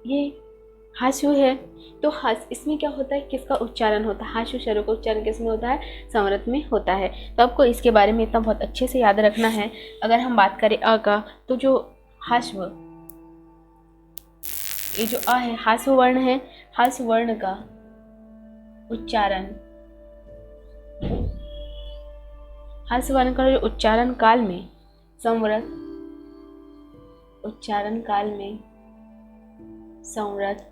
ये हास्य है, तो हास्य इसमें क्या होता है, किसका उच्चारण होता है, हास्य स्वरों का उच्चारण किसमें होता है, संवृत में होता है। तो आपको इसके बारे में इतना बहुत अच्छे से याद रखना है। अगर हम बात करें अ का, तो जो हास्य, ये जो अ है हास्य वर्ण है, हास्य वर्ण का उच्चारण, हास्य वर्ण का जो उच्चारण काल में संवृत, उच्चारण काल में संवृत,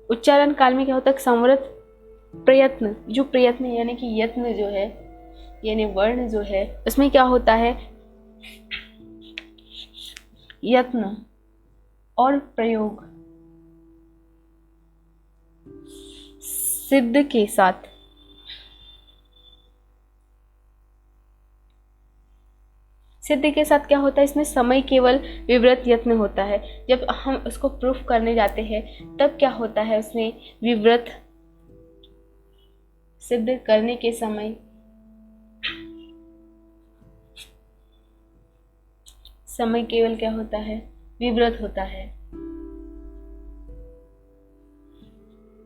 उच्चारण काल में क्या होता है, संवृत प्रयत्न, जो प्रयत्न यानी कि यत्न जो है, यानी वर्ण जो है, उसमें क्या होता है, यत्न और प्रयोग सिद्ध के साथ, सिद्ध के साथ क्या होता है, इसमें समय केवल विवृत यत्न होता है। जब हम उसको प्रूफ करने जाते हैं तब क्या होता है, उसमें विवृत, सिद्ध करने के समय समय केवल क्या होता है, विवृत होता है,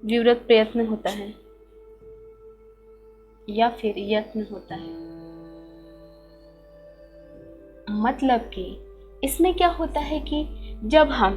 विवृत प्रयत्न होता है या फिर यत्न होता है। मतलब कि इसमें क्या होता है कि जब हम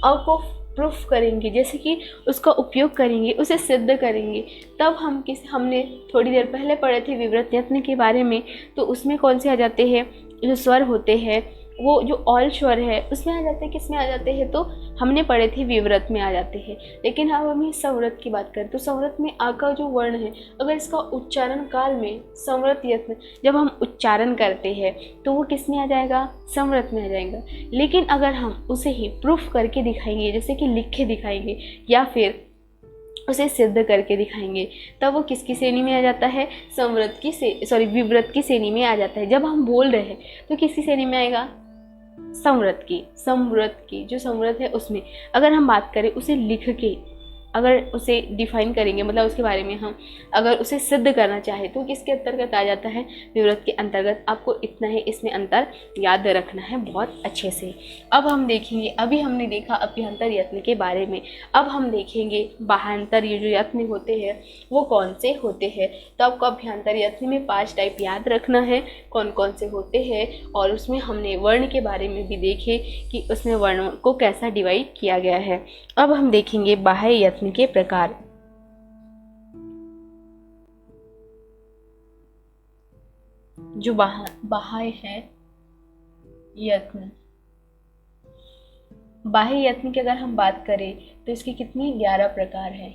अ को प्रूफ करेंगे, जैसे कि उसका उपयोग करेंगे, उसे सिद्ध करेंगे, तब हम हमने थोड़ी देर पहले पढ़े थे विवृत यत्न के बारे में, तो उसमें कौन से आ जाते हैं, जो स्वर होते हैं वो जो ऑल स्वर है उसमें आ जाते हैं, किस में आ जाते हैं, तो हमने पढ़े थे विवृत में आ जाते हैं। लेकिन अब हम संवृत की बात करें तो संवृत में आ का जो वर्ण है, अगर इसका उच्चारण काल में संवृत यत्न जब हम उच्चारण करते हैं तो वो किस में आ जाएगा, संवृत में आ जाएगा। लेकिन अगर हम उसे ही प्रूफ करके दिखाएंगे, जैसे कि लिख के दिखाएंगे या फिर उसे सिद्ध करके दिखाएंगे, तब वो किसकी श्रेणी में आ जाता है, संवृत की विवृत की श्रेणी में आ जाता है। जब हम बोल रहे हैं तो किसकी श्रेणी में आएगा, संवृत की जो संवृत है उसमें। अगर हम बात करें उसे लिख के, अगर उसे डिफाइन करेंगे, मतलब उसके बारे में हम अगर उसे सिद्ध करना चाहे तो किसके अंतर्गत आ जाता है, विवृत के अंतर्गत। आपको इतना ही इसमें अंतर याद रखना है बहुत अच्छे से। अब हम देखेंगे, अभी हमने देखा अभ्यंतर यत्न के बारे में, अब हम देखेंगे बाह्यांतर, ये जो यत्न होते हैं वो कौन से होते हैं। तो आपको अभ्यंतर यत्न में 5 टाइप याद रखना है, कौन कौन से होते हैं, और उसमें हमने वर्ण के बारे में भी देखे कि उसमें वर्णों को कैसा डिवाइड किया गया है। अब हम देखेंगे बाह्य यत्न के प्रकार। जो बाह्य है यत्न, बाह्य यत्न की अगर हम बात करें तो इसके कितने 11 प्रकार हैं।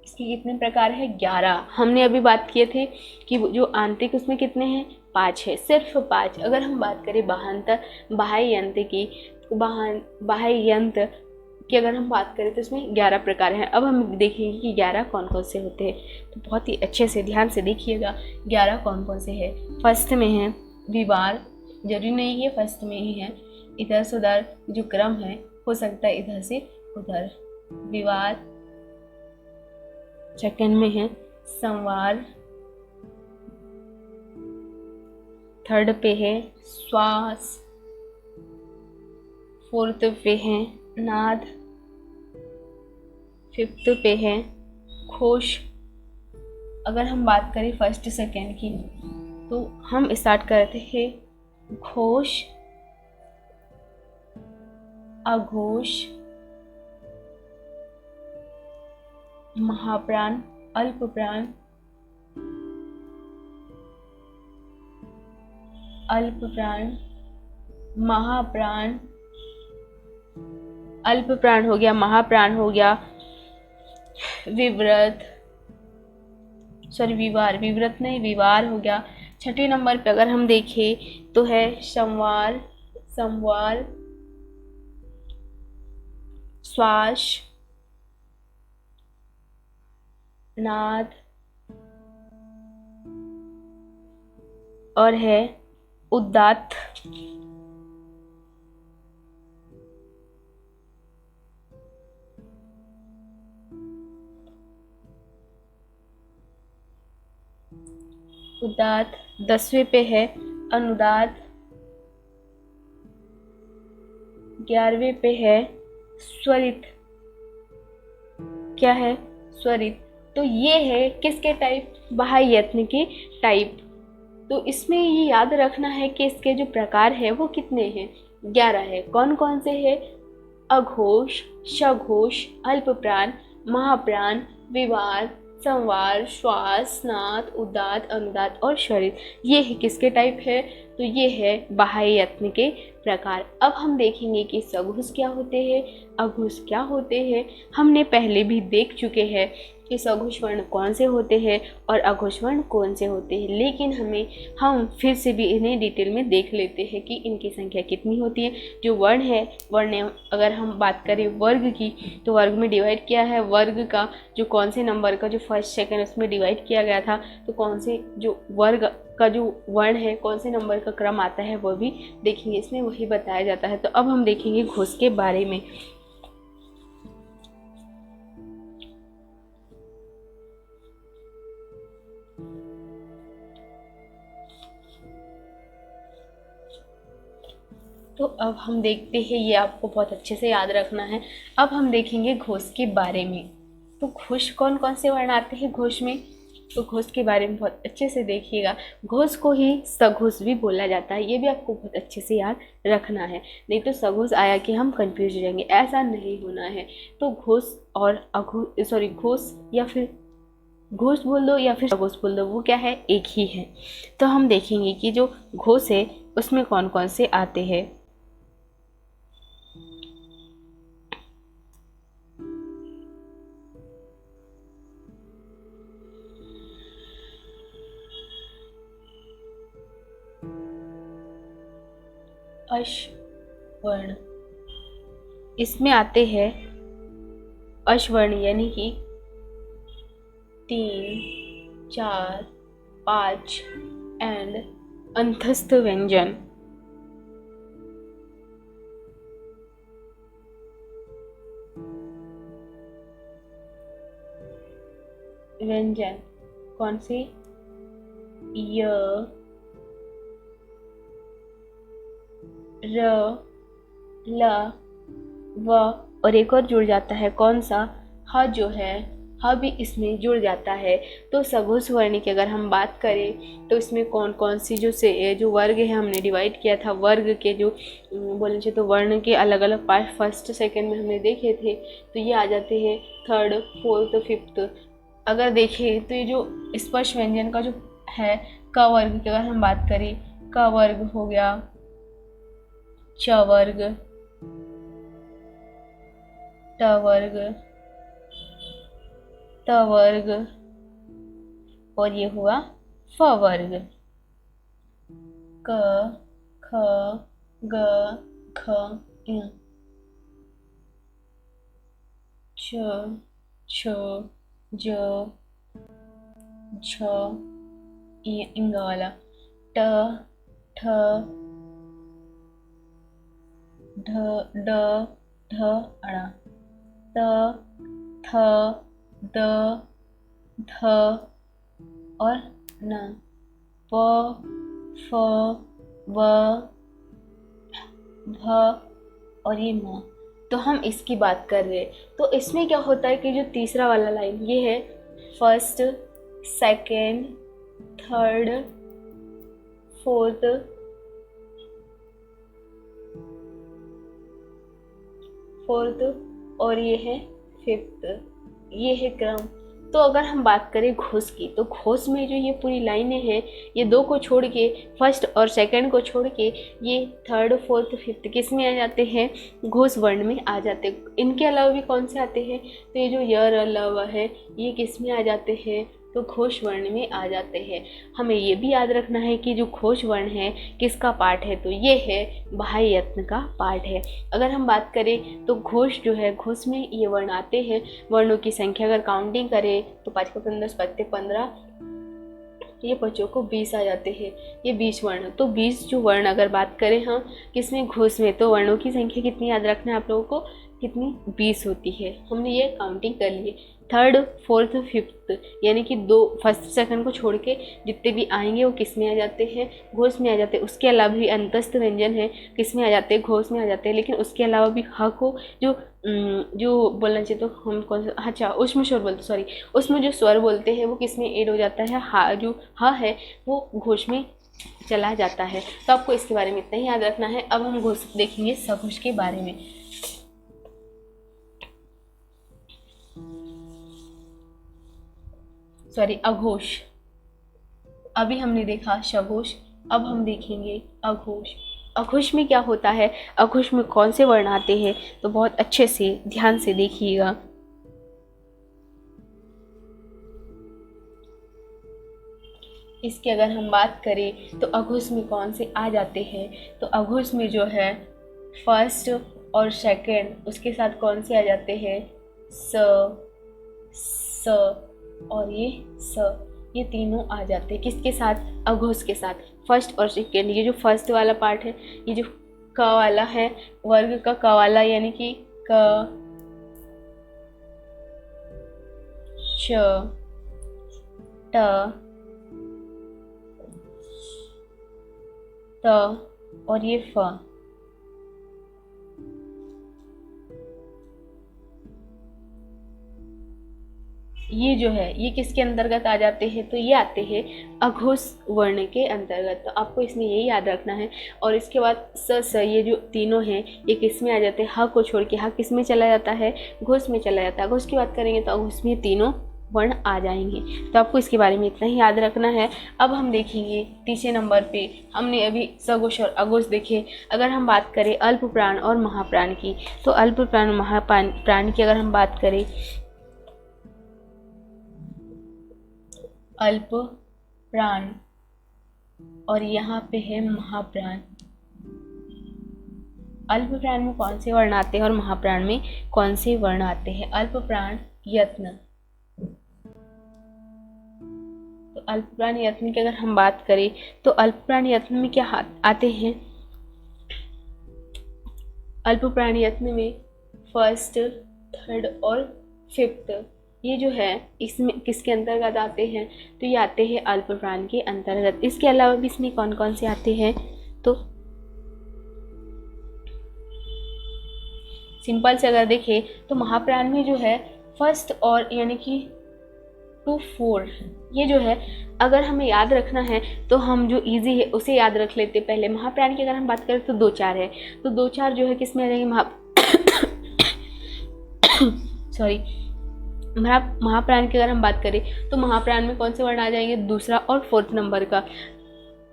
इसके कितने प्रकार है? 11। हमने अभी बात किए थे कि जो आंतरिक उसमें कितने हैं? 5 है, सिर्फ 5। अगर हम बात करें बाह्य यंत्र की, बाह्य यंत्र की अगर हम बात करें तो इसमें 11 प्रकार हैं। अब हम देखेंगे कि 11 कौन कौन से होते हैं। तो बहुत ही अच्छे से ध्यान से देखिएगा 11 कौन कौन से हैं। फर्स्ट में है विवार, जरूरी नहीं है फर्स्ट में ही है, इधर से उधर जो क्रम है हो सकता है इधर से उधर। विवार। सेकंड में है संवार, थर्ड पे है श्वास, फोर्थ पे है नाद, फिफ्थ पे है घोष। अगर हम बात करें फर्स्ट सेकंड की तो हम स्टार्ट करते हैं घोष, अघोष, महाप्राण, अल्पप्राण, महाप्राण, अल्पप्राण हो गया, महाप्राण हो गया, विवृत नहीं, विवार हो गया। छठे नंबर पे अगर हम देखें तो है संवार, श्वास, नाद और है उदात्त। उदात्त। 10वें पे है अनुदात्त, 11वें पे है स्वरित। क्या है? स्वरित। तो ये है किसके टाइप? बाह्य यत्न की टाइप। तो इसमें ये याद रखना है कि इसके जो प्रकार है वो कितने हैं? 11 है। कौन कौन से हैं? अघोष, सघोष, अल्पप्राण, महाप्राण, विवार, संवार, श्वास, नाद, उदात्त, अनुदात्त और स्वरित। ये है किसके टाइप है? तो ये है बाह्य यत्न के प्रकार। अब हम देखेंगे कि सघोष क्या होते हैं, अघोष क्या होते हैं। हमने पहले भी देख चुके हैं कि सघोष वर्ण कौन से होते हैं और अघोष वर्ण कौन से होते हैं, लेकिन हम फिर से भी इन्हें डिटेल में देख लेते हैं कि इनकी संख्या कितनी होती है। जो वर्ण अगर हम बात करें वर्ग की तो वर्ग में डिवाइड किया है। वर्ग का जो कौन से नंबर का जो फर्स्ट सेकंड उसमें डिवाइड किया गया था, तो कौन से जो वर्ग का जो वर्ण है कौन से नंबर का क्रम आता है वो भी देखेंगे, इसमें वही बताया जाता है। तो अब हम देखेंगे घोष के बारे में। तो अब हम देखते हैं, ये आपको बहुत अच्छे से याद रखना है। अब हम देखेंगे घोष के बारे में। तो घोष कौन कौन से वर्ण आते हैं घोष में? तो घोष के बारे में बहुत अच्छे से देखिएगा। घोष को ही सघोष भी बोला जाता है, ये भी आपको बहुत अच्छे से याद रखना है, नहीं तो सघोष आया कि हम कंफ्यूज हो जाएंगे, ऐसा नहीं होना है। तो घोष और घोष या फिर घोष बोल दो या फिर सघोष बोल दो, वो क्या है? एक ही है। तो हम देखेंगे कि जो घोष है उसमें कौन कौन से आते हैं। अश्वर्ण, इसमें आते हैं अश्वर्ण यानी कि 3, 4, 5 एंड अंतस्थ व्यंजन। कौन सी? य, र, ल, व और एक और जुड़ जाता है, कौन सा? ह जो है, ह भी इसमें जुड़ जाता है। तो सघोष वर्ण की अगर हम बात करें तो इसमें कौन कौन सी जो वर्ग है हमने डिवाइड किया था, वर्ग के जो बोलने चाहिए तो वर्ण के अलग अलग पार्ट फर्स्ट सेकंड में हमने देखे थे। तो ये आ जाते हैं थर्ड, फोर्थ, फिफ्थ। अगर देखें तो ये जो स्पर्श व्यंजन का जो है क वर्ग की अगर हम बात करें, क वर्ग हो गया, च वर्ग, ट वर्ग, त वर्ग और ये हुआ फ वर्ग। क, ख, ग, ख, ङ, छ, छ, ज, झ, इंग वाला, ट, ठ, ढ, ड, ढ, अड़ा, त, थ, द, ध और न, प, फ, व, भ और ये म। तो हम इसकी बात कर रहे हैं, तो इसमें क्या होता है कि जो तीसरा वाला लाइन ये है फर्स्ट, सेकेंड, थर्ड, फोर्थ, और ये है फिफ्थ, ये है क्रम। तो अगर हम बात करें घोष की, तो घोष में जो ये पूरी लाइनें हैं ये दो को छोड़ के, फर्स्ट और सेकंड को छोड़ के, ये थर्ड, फोर्थ, फिफ्थ किस में आ जाते हैं? घोष वर्ण में आ जाते हैं। इनके अलावा भी कौन से आते हैं? तो ये जो य, र, ल, व है ये किस में आ जाते हैं? तो घोष वर्ण में आ जाते हैं। हमें ये भी याद रखना है कि जो घोष वर्ण है किसका पार्ट है? तो ये है बाह्य यत्न का पार्ट है। अगर हम बात करें तो घोष जो है, घोष में ये वर्ण आते हैं। वर्णों की संख्या अगर काउंटिंग करें तो 5 × 15 = 10, 15, ये बच्चों को 20 आ जाते हैं। ये 20 वर्ण, तो 20 जो वर्ण अगर बात करें हम किसमें? घोष में। तो वर्णों की संख्या कितनी याद रखना है आप लोगों को? कितनी? 20 होती है। हमने ये काउंटिंग कर लिए। थर्ड, फोर्थ, फिफ्थ यानी कि दो फर्स्ट सेकंड को छोड़ के जितने भी आएंगे वो किस में आ जाते हैं? घोष में आ जाते हैं। उसके अलावा भी अंतस्थ व्यंजन है किस में आ जाते हैं? घोष में आ जाते हैं। लेकिन उसके अलावा भी ह को जो बोलना चाहिए तो हम कौन सा, अच्छा उष्म स्वर बोलते, सॉरी, उसमें जो स्वर बोलते हैं वो किस में ऐड हो जाता है? हा, जो ह है वो घोष में चला जाता है। तो आपको इसके बारे में इतना ही याद रखना है। अब हम घोष देखेंगे सघोष के बारे में। सॉरी, अघोष। अभी हमने देखा सघोष, अब हम देखेंगे अघोष। अघोष में क्या होता है? अघोष में कौन से वर्ण आते हैं? तो बहुत अच्छे से ध्यान से देखिएगा। इसकी अगर हम बात करें तो अघोष में कौन से आ जाते हैं? तो अघोष में जो है फर्स्ट और सेकंड उसके साथ कौन से आ जाते हैं? स और ये स, ये तीनों आ जाते हैं। किसके साथ? अघोष के साथ। फर्स्ट और सेकेंड, ये जो फर्स्ट वाला पार्ट है, ये जो क वाला है वर्ग का क वाला यानी कि क, च, ट, त और ये फ। ये जो है ये किसके अंतर्गत आ जाते हैं? तो ये आते हैं अघोष वर्ण के अंतर्गत। तो आपको इसमें यही याद रखना है। और इसके बाद स ये जो तीनों हैं ये किस में आ जाते हैं? ह को छोड़ के ह किस में चला जाता है? घोष में चला जाता है। घोष की बात करेंगे तो अघोष में तीनों वर्ण आ जाएंगे। तो आपको इसके बारे में इतना ही याद रखना है। अब हम देखेंगे तीसरे नंबर पे, हमने अभी सघोष और अघोष देखे। अगर हम बात करें अल्प प्राण और महाप्राण की, तो अल्प प्राण और महाप्राण की अगर हम बात करें, अल्प प्राण और यहाँ पे है महाप्राण। अल्प प्राण में कौन से वर्ण आते हैं और महाप्राण में कौन से वर्ण आते हैं? अल्प प्राण यत्न। तो अल्प प्राण यत्न की अगर हम बात करें तो अल्प प्राण यत्न में क्या आते हैं? अल्प प्राण यत्न में फर्स्ट, थर्ड और फिफ्थ, ये जो है इसमें किसके अंतर्गत आते हैं? तो ये आते हैं अल्प प्राण के अंतर्गत। इसके अलावा भी इसमें कौन कौन से आते हैं? तो सिंपल से अगर देखें तो महाप्राण में जो है फर्स्ट और यानी कि 2, 4, ये जो है अगर हमें याद रखना है तो हम जो इजी है उसे याद रख लेते। पहले महाप्राण की अगर हम बात करें तो 2, 4 है। तो 2, 4 जो है किस में आ जाएंगे? सॉरी, महाप्राण की अगर हम बात करें तो महाप्राण में कौन से वर्ण आ जाएंगे, दूसरा और फोर्थ नंबर का,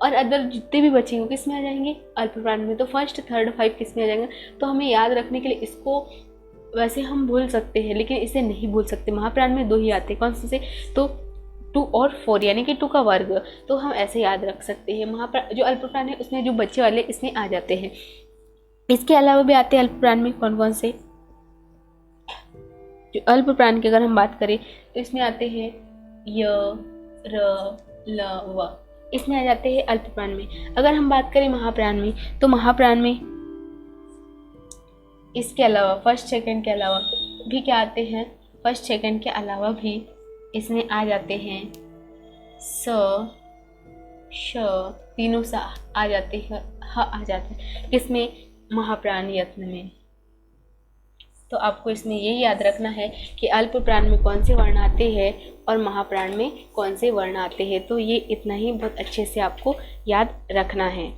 और अदर जितने भी बचे होंगे किस में आ जाएंगे, अल्प प्राण में। तो फर्स्ट थर्ड फाइव किस में आ जाएंगे। तो हमें याद रखने के लिए इसको वैसे हम भूल सकते हैं लेकिन इसे नहीं भूल सकते। महाप्राण में 2 ही आते हैं, कौन से, तो 2 और 4 यानी कि 2 का वर्ग, तो हम ऐसे याद रख सकते हैं। महाप्राण जो अल्प प्राण है उसमें जो बच्चे वाले इसमें आ जाते हैं। इसके अलावा भी आते हैं अल्प प्राण में कौन कौन से, जो अल्प प्राण की अगर हम बात करें तो इसमें आते हैं य, र, ल, व, इसमें आ जाते हैं अल्प प्राण में। अगर हम बात करें महाप्राण में तो महाप्राण में इसके अलावा फर्स्ट सेकंड के अलावा भी क्या आते हैं, फर्स्ट सेकंड के अलावा भी इसमें आ जाते हैं स, श, तीनों सा आ जाते हैं, ह आ जाते हैं किसमें, महाप्राण यत्न में। तो आपको इसमें यही याद रखना है कि अल्प प्राण में कौन से वर्ण आते हैं और महाप्राण में कौन से वर्ण आते हैं। तो ये इतना ही बहुत अच्छे से आपको याद रखना है।